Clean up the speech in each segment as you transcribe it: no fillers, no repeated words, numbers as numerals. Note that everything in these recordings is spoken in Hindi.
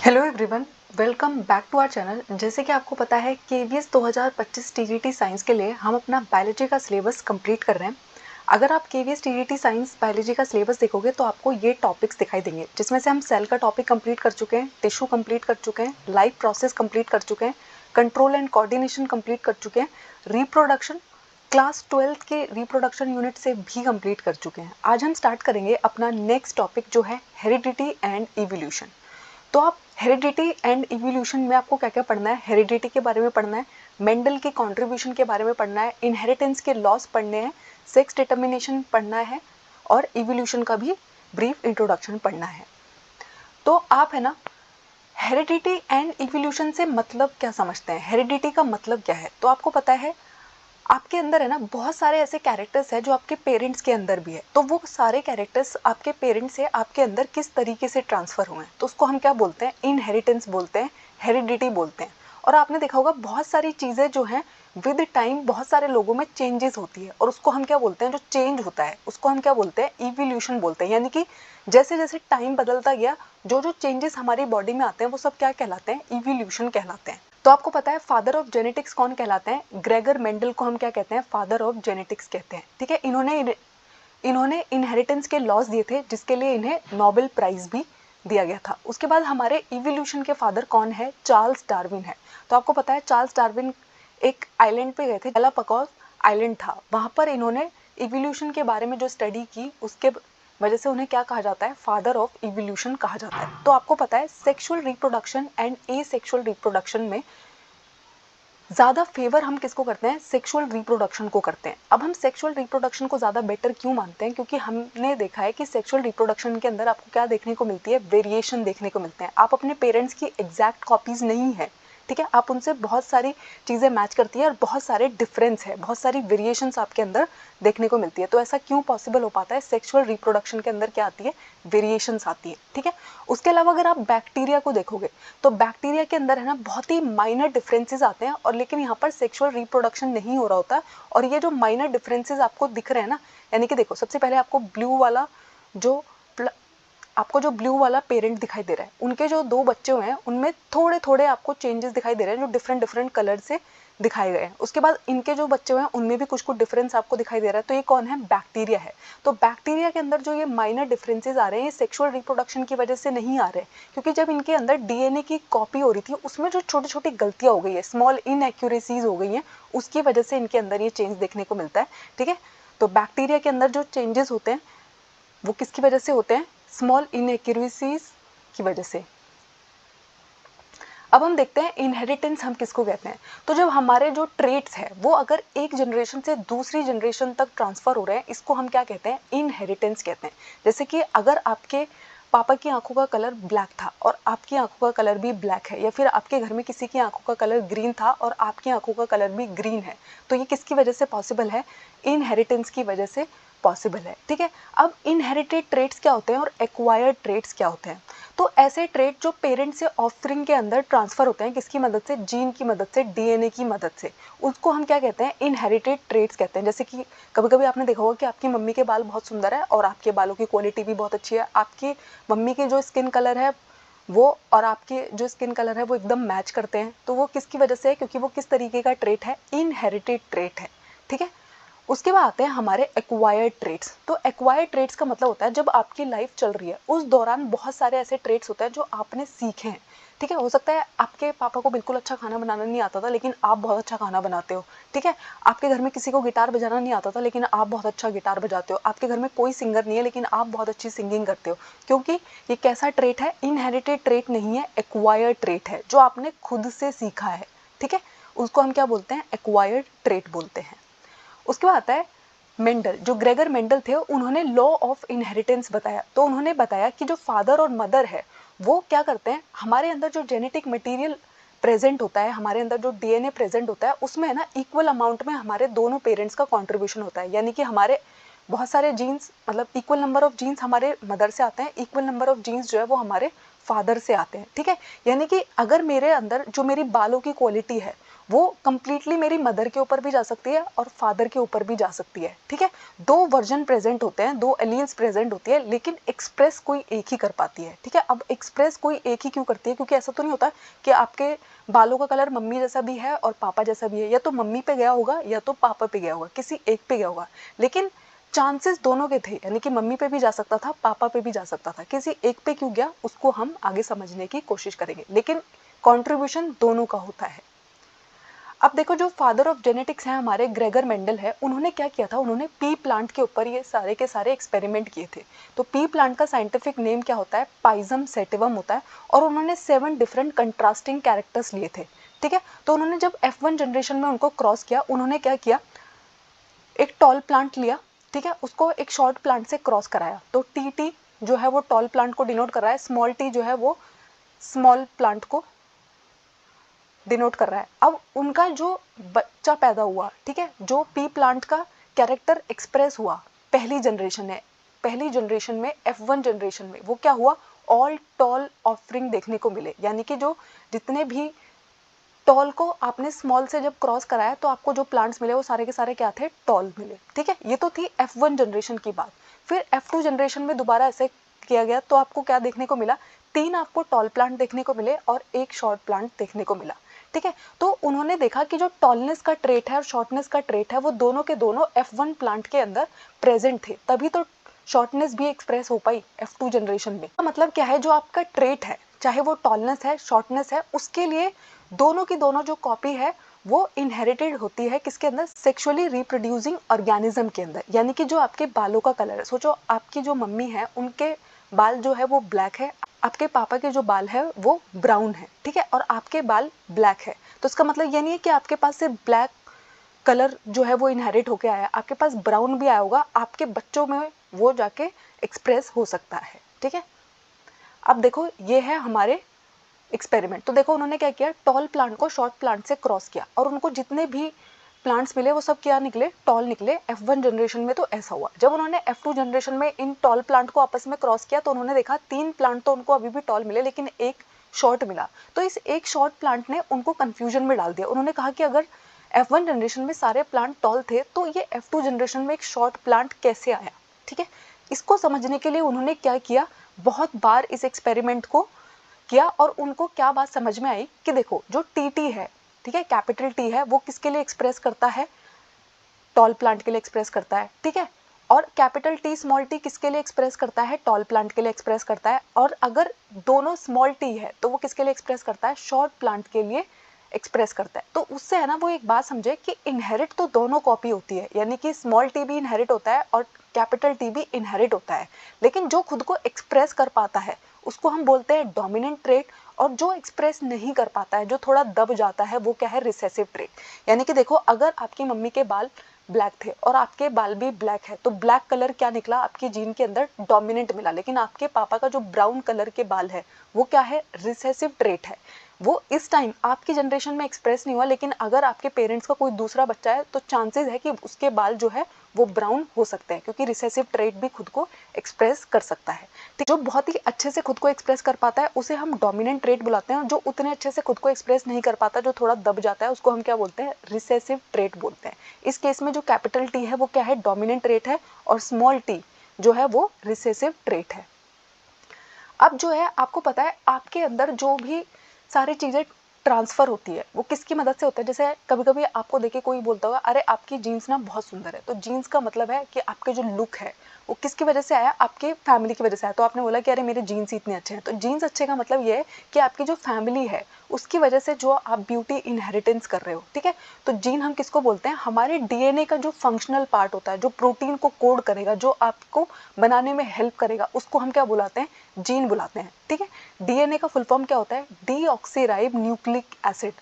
Hello everyone, welcome back to our channel. जैसे कि आपको पता है केवीएस 2025 टीजीटी साइंस के लिए हम अपना बायोलॉजी का सिलेबस कंप्लीट कर रहे हैं। अगर आप केवीएस टीजीटी साइंस बायोलॉजी का सिलेबस देखोगे तो आपको ये टॉपिक्स दिखाई देंगे, जिसमें से हम सेल का टॉपिक कंप्लीट कर चुके हैं, टिश्यू कंप्लीट कर चुके हैं, लाइफ प्रोसेस कंप्लीट कर चुके हैं, कंट्रोल एंड कोऑर्डिनेशन कंप्लीट कर चुके हैं, रिप्रोडक्शन क्लास 12 के रिप्रोडक्शन यूनिट से भी कंप्लीट कर चुके हैं। आज हम स्टार्ट करेंगे अपना नेक्स्ट टॉपिक जो है हेरिडिटी एंड इवोल्यूशन। तो आप हेरिडिटी एंड इवोल्यूशन में आपको क्या क्या पढ़ना है, हेरिडिटी के बारे में पढ़ना है, मेंडल के कंट्रीब्यूशन के बारे में पढ़ना है, इनहेरिटेंस के लॉस पढ़ने हैं, सेक्स डिटर्मिनेशन पढ़ना है और इवोल्यूशन का भी ब्रीफ इंट्रोडक्शन पढ़ना है। तो आप है ना हेरिडिटी एंड इवोल्यूशन से मतलब क्या समझते हैं, हेरिडिटी का मतलब क्या है। तो आपको पता है आपके अंदर है ना बहुत सारे ऐसे कैरेक्टर्स हैं जो आपके पेरेंट्स के अंदर भी है, तो वो सारे कैरेक्टर्स आपके पेरेंट्स से आपके अंदर किस तरीके से ट्रांसफ़र हुए हैं, तो उसको हम क्या बोलते हैं, इनहेरिटेंस बोलते हैं, हेरिडिटी बोलते हैं। और आपने देखा होगा बहुत सारी चीज़ें जो हैं विद टाइम बहुत सारे लोगों में चेंजेस होती है, और उसको हम क्या बोलते हैं, जो चेंज होता है उसको हम क्या बोलते हैं, इवोल्यूशन बोलते हैं। यानी कि जैसे जैसे टाइम बदलता गया जो जो चेंजेस हमारी बॉडी में आते हैं वो सब क्या कहलाते हैं, इवोल्यूशन कहलाते हैं। तो आपको पता है फादर ऑफ जेनेटिक्स कौन कहलाते हैं, ग्रेगर मेंडल को हम क्या कहते हैं, फादर ऑफ जेनेटिक्स कहते हैं। ठीक है, इन्होंने इनहेरिटेंस के लॉज दिए थे जिसके लिए इन्हें नोबेल प्राइज भी दिया गया था। उसके बाद हमारे इवोल्यूशन के फादर कौन है, चार्ल्स डार्विन है। तो आपको पता है चार्ल्स डार्विन एक आइलैंड पे गए थे, गैलापागोस आइलैंड था, वहां पर इन्होंने इवोल्यूशन के बारे में जो स्टडी की उसके वजह से उन्हें क्या कहा जाता है, फादर ऑफ इवोल्यूशन कहा जाता है। तो आपको पता है sexual reproduction and asexual reproduction में ज़्यादा फेवर हम किसको करते हैं, सेक्सुअल रिप्रोडक्शन को करते हैं। अब हम सेक्सुअल रिप्रोडक्शन को ज़्यादा बेटर क्यों मानते हैं, क्योंकि हमने देखा है कि सेक्सुअल रिप्रोडक्शन के अंदर आपको क्या देखने को मिलती है, वेरिएशन देखने को मिलते हैं। आप अपने पेरेंट्स की एग्जैक्ट कॉपीज़ नहीं है, ठीक है, आप उनसे बहुत सारी चीज़ें मैच करती है और बहुत सारे डिफरेंस है, बहुत सारी वेरिएशंस आपके अंदर देखने को मिलती है। तो ऐसा क्यों पॉसिबल हो पाता है, सेक्सुअल रिप्रोडक्शन के अंदर क्या आती है, वेरिएशंस आती है। ठीक है, उसके अलावा अगर आप बैक्टीरिया को देखोगे तो बैक्टीरिया के अंदर है ना बहुत ही माइनर डिफरेंसेस आते हैं, और लेकिन यहाँ पर सेक्सुअल रिप्रोडक्शन नहीं हो रहा होता। और ये जो माइनर डिफरेंसेस आपको दिख रहे हैं ना, यानी कि देखो सबसे पहले आपको जो आपको जो ब्लू वाला पेरेंट दिखाई दे रहा है, उनके जो दो बच्चे हुए हैं उनमें थोड़े थोड़े आपको चेंजेस दिखाई दे रहे हैं जो डिफरेंट डिफरेंट कलर से दिखाए गए हैं। उसके बाद इनके जो बच्चे हुए हैं उनमें भी कुछ कुछ डिफरेंस आपको दिखाई दे रहा है। तो ये कौन है, बैक्टीरिया है। तो बैक्टीरिया के अंदर जो ये माइनर डिफरेंसेस आ रहे हैं ये सेक्सुअल रिप्रोडक्शन की वजह से नहीं आ रहे, क्योंकि जब इनके अंदर डीएनए की कॉपी हो रही थी उसमें जो छोटी छोटी गलतियां हो गई है, स्मॉल इनएक्यूरेसीज हो गई हैं, उसकी वजह से इनके अंदर ये चेंज देखने को मिलता है। ठीक है, तो बैक्टीरिया के अंदर जो चेंजेस होते हैं वो किसकी वजह से होते हैं, स्मॉल इनएक्यूरेसीज की वजह से। अब हम देखते हैं इनहेरिटेंस हम किसको कहते हैं। तो जब हमारे जो ट्रेट्स है वो अगर एक जनरेशन से दूसरी जनरेशन तक ट्रांसफर हो रहे हैं, इसको हम क्या कहते हैं, इनहेरिटेंस कहते हैं। जैसे कि अगर आपके पापा की आंखों का कलर ब्लैक था और आपकी आंखों का कलर भी ब्लैक है, या फिर आपके घर में किसी की आंखों का कलर ग्रीन था और आपकी आंखों का कलर भी ग्रीन है, तो ये किसकी वजह से पॉसिबल है, इनहेरिटेंस की वजह से पॉसिबल है। ठीक है, अब इनहेरिटेड ट्रेट्स क्या होते हैं और एक्वायर्ड ट्रेट्स क्या होते हैं। तो ऐसे ट्रेट जो पेरेंट से ऑफस्प्रिंग के अंदर ट्रांसफर होते हैं, किसकी मदद से, जीन की मदद से, डीएनए की मदद से, उसको हम क्या कहते हैं, इनहेरिटेड ट्रेट्स कहते हैं। जैसे कि कभी कभी आपने देखा होगा कि आपकी मम्मी के बाल बहुत सुंदर है और आपके बालों की क्वालिटी भी बहुत अच्छी है, आपकी मम्मी की जो स्किन कलर है वो और आपके जो स्किन कलर है वो एकदम मैच करते हैं, तो वो किसकी वजह से है, क्योंकि वो किस तरीके का ट्रेट है, इनहेरिटेड ट्रेट है। ठीक है, उसके बाद आते हैं हमारे एक्वायर्ड ट्रेट्स। तो एक्वायर्ड ट्रेट्स का मतलब होता है जब आपकी लाइफ चल रही है उस दौरान बहुत सारे ऐसे ट्रेट्स होते हैं जो आपने सीखे हैं। ठीक है, हो सकता है आपके पापा को बिल्कुल अच्छा खाना बनाना नहीं आता था लेकिन आप बहुत अच्छा खाना बनाते हो। ठीक है, आपके घर में किसी को गिटार बजाना नहीं आता था लेकिन आप बहुत अच्छा गिटार बजाते हो। आपके घर में कोई सिंगर नहीं है लेकिन आप बहुत अच्छी सिंगिंग करते हो, क्योंकि ये कैसा ट्रेट है, इनहेरिटेड ट्रेट नहीं है, एक्वायर्ड ट्रेट है जो आपने खुद से सीखा है। ठीक है, उसको हम क्या बोलते हैं, एक्वायर्ड ट्रेट बोलते हैं। उसके बाद आता है मेंडल। जो ग्रेगर मेंडल थे उन्होंने लॉ ऑफ इनहेरिटेंस बताया। तो उन्होंने बताया कि जो फादर और मदर है वो क्या करते हैं, हमारे अंदर जो जेनेटिक मटेरियल प्रेजेंट होता है, हमारे अंदर जो डीएनए प्रेजेंट होता है उसमें है ना इक्वल अमाउंट में हमारे दोनों पेरेंट्स का कंट्रीब्यूशन होता है। यानी कि हमारे बहुत सारे जीन्स, मतलब इक्वल नंबर ऑफ जीन्स हमारे मदर से आते हैं, इक्वल नंबर ऑफ जीन्स जो है वो हमारे फादर से आते हैं। ठीक है, यानी कि अगर मेरे अंदर जो मेरी बालों की क्वालिटी है वो कंप्लीटली मेरी मदर के ऊपर भी जा सकती है और फादर के ऊपर भी जा सकती है, ठीक है। दो वर्जन प्रेजेंट होते हैं, दो एलील्स प्रेजेंट होती है, लेकिन एक्सप्रेस कोई एक ही कर पाती है, ठीक है। अब एक्सप्रेस कोई एक ही क्यों करती है, क्योंकि ऐसा तो नहीं होता कि आपके बालों का कलर मम्मी जैसा भी है और पापा जैसा भी है, या तो मम्मी पे गया होगा या तो पापा पे गया होगा, किसी एक पे गया होगा, लेकिन चांसेस दोनों के थे, यानी कि मम्मी पे भी जा सकता था, पापा पे भी जा सकता था, किसी एक पे क्यों गया उसको हम आगे समझने की कोशिश करेंगे, लेकिन कंट्रीब्यूशन दोनों का होता है। अब देखो, जो फादर ऑफ जेनेटिक्स हैं हमारे ग्रेगर मेंडल है, उन्होंने क्या किया था, उन्होंने पी प्लांट के ऊपर ये सारे के सारे एक्सपेरिमेंट किए थे। तो पी प्लांट का साइंटिफिक नेम क्या होता है, पाइजम सेटिवम होता है, और उन्होंने 7 डिफरेंट कंट्रास्टिंग कैरेक्टर्स लिए थे, ठीक है। तो उन्होंने जब F1 जनरेशन में उनको क्रॉस किया, उन्होंने क्या किया, एक टॉल प्लांट लिया, ठीक है, उसको एक शॉर्ट प्लांट से क्रॉस कराया। तो टी जो है वो टॉल प्लांट को डिनोट कर रहा है, स्मॉल टी जो है वो स्मॉल प्लांट को डिनोट कर रहा है। अब उनका जो बच्चा पैदा हुआ, ठीक है, जो पी प्लांट का कैरेक्टर एक्सप्रेस हुआ पहली जनरेशन में F1 जनरेशन में, वो क्या हुआ, ऑल टॉल ऑफरिंग देखने को मिले, यानी कि जो जितने भी टॉल को आपने स्मॉल से जब क्रॉस कराया तो आपको जो प्लांट्स मिले वो सारे के सारे क्या थे, टॉल मिले, ठीक है। ये तो थी F1 जनरेशन की बात। फिर F2 जनरेशन में दोबारा ऐसे किया गया तो आपको क्या देखने को मिला, 3 आपको टॉल प्लांट देखने को मिले और एक शॉर्ट प्लांट देखने को मिला, ठीक है। तो उन्होंने देखा कि जो टॉलनेस का ट्रेट है और शॉर्टनेस का ट्रेट है वो दोनों के दोनों F1 प्लांट के अंदर प्रेजेंट थे, तभी तो शॉर्टनेस भी एक्सप्रेस हो पाई F2 जनरेशन में। मतलब क्या है, जो आपका ट्रेट है, चाहे वो टॉलनेस है, शॉर्टनेस है, उसके लिए दोनों की दोनों जो कॉपी है वो इनहेरिटेड होती है किसके अंदर, सेक्सुअली रिप्रोड्यूसिंग ऑर्गेनिज्म के अंदर। यानी कि जो आपके बालों का कलर है, सोचो आपकी जो मम्मी है उनके बाल जो है वो ब्लैक है, आपके पापा के जो बाल है वो ब्राउन है, ठीक है, और आपके बाल ब्लैक है। तो इसका मतलब ये नहीं है कि आपके पास से ब्लैक कलर जो है वो इनहेरिट होके आया, आपके पास ब्राउन भी आया होगा, आपके बच्चों में वो जाके एक्सप्रेस हो सकता है, ठीक है। अब देखो, ये है हमारे एक्सपेरिमेंट। तो देखो उन्होंने क्या किया, टॉल प्लांट को शॉर्ट प्लांट से क्रॉस किया और उनको जितने भी प्लांट्स मिले वो सब क्या निकले, टॉल निकले। F1 जनरेशन में तो ऐसा हुआ। जब उन्होंने F2 जनरेशन में इन टॉल प्लांट को आपस में क्रॉस किया तो उन्होंने देखा 3 प्लांट तो उनको अभी भी टॉल मिले, लेकिन एक शॉर्ट मिला। तो इस एक शॉर्ट प्लांट ने उनको कंफ्यूजन में डाल दिया। उन्होंने कहा कि अगर F1 जनरेशन में सारे प्लांट टॉल थे तो ये F2 जनरेशन में एक शॉर्ट प्लांट कैसे आया, ठीक है। इसको समझने के लिए उन्होंने क्या किया, बहुत बार इस एक्सपेरिमेंट को किया और उनको क्या बात समझ में आई कि देखो, जो टी है, ठीक है, कैपिटल टी है, वो किसके लिए एक्सप्रेस करता है, टॉल प्लांट के लिए एक्सप्रेस करता है, ठीक है। और कैपिटल टी स्मॉल टी किसके लिए एक्सप्रेस करता है, टॉल प्लांट के लिए एक्सप्रेस करता है। और अगर दोनों स्मॉल टी है तो वो किसके लिए एक्सप्रेस करता है, शॉर्ट प्लांट के लिए एक्सप्रेस करता है। तो उससे है ना वो एक बात समझे कि इनहेरिट तो दोनों कॉपी होती है, यानी कि स्मॉल टी भी इनहेरिट होता है और कैपिटल टी भी इनहेरिट होता है, लेकिन जो खुद को एक्सप्रेस कर पाता है उसको हम बोलते हैं डोमिनेंट ट्रेट, और जो एक्सप्रेस नहीं कर पाता है, जो थोड़ा दब जाता है, वो क्या है, रिसेसिव ट्रेट। यानी कि देखो, अगर आपकी मम्मी के बाल ब्लैक थे और आपके बाल भी ब्लैक है तो ब्लैक कलर क्या निकला, आपकी जीन के अंदर डोमिनेंट मिला। लेकिन आपके पापा का जो ब्राउन कलर के बाल है वो क्या है, रिसेसिव ट्रेट है। वो इस टाइम आपकी जनरेशन में एक्सप्रेस नहीं हुआ, लेकिन अगर आपके पेरेंट्स का कोई दूसरा बच्चा है तो चांसेस है कि उसके बाल जो है वो ब्राउन हो सकते हैं, क्योंकि रिसेसिव ट्रेट भी खुद को एक्सप्रेस कर सकता है। ठीक, जो बहुत ही अच्छे से खुद को एक्सप्रेस कर पाता है उसे हम डोमिनेंट ट्रेट बुलाते हैं, जो उतने अच्छे से खुद को एक्सप्रेस नहीं कर पाता, जो थोड़ा दब जाता है, उसको हम क्या बोलते हैं, रिसेसिव ट्रेट बोलते हैं। इस केस में जो कैपिटल टी है वो क्या है, डोमिनेंट ट्रेट है, और स्मॉल टी जो है वो रिसेसिव ट्रेट है। अब जो है आपको पता है आपके अंदर जो भी सारी चीज़ें ट्रांसफ़र होती है वो किसकी मदद से होता है। जैसे कभी कभी आपको देखे कोई बोलता होगा, अरे आपकी जीन्स ना बहुत सुंदर है, तो जीन्स का मतलब है कि आपके जो लुक है वो किसकी वजह से आया, आपके फैमिली की वजह से आया। तो आपने बोला कि अरे मेरे जीन्स इतने अच्छे हैं, तो जीन्स अच्छे का मतलब ये है कि आपकी जो फैमिली है उसकी वजह से जो आप ब्यूटी इनहेरिटेंस कर रहे हो, ठीक है। तो जीन हम किसको बोलते हैं, हमारे डीएनए का जो फंक्शनल पार्ट होता है, जो प्रोटीन को कोड करेगा, जो आपको बनाने में हेल्प करेगा, उसको हम क्या बुलाते हैं, जीन बुलाते हैं, ठीक है। डीएनए का फुल फॉर्म क्या होता है, डीऑक्सीराइब न्यूक्लिक एसिड,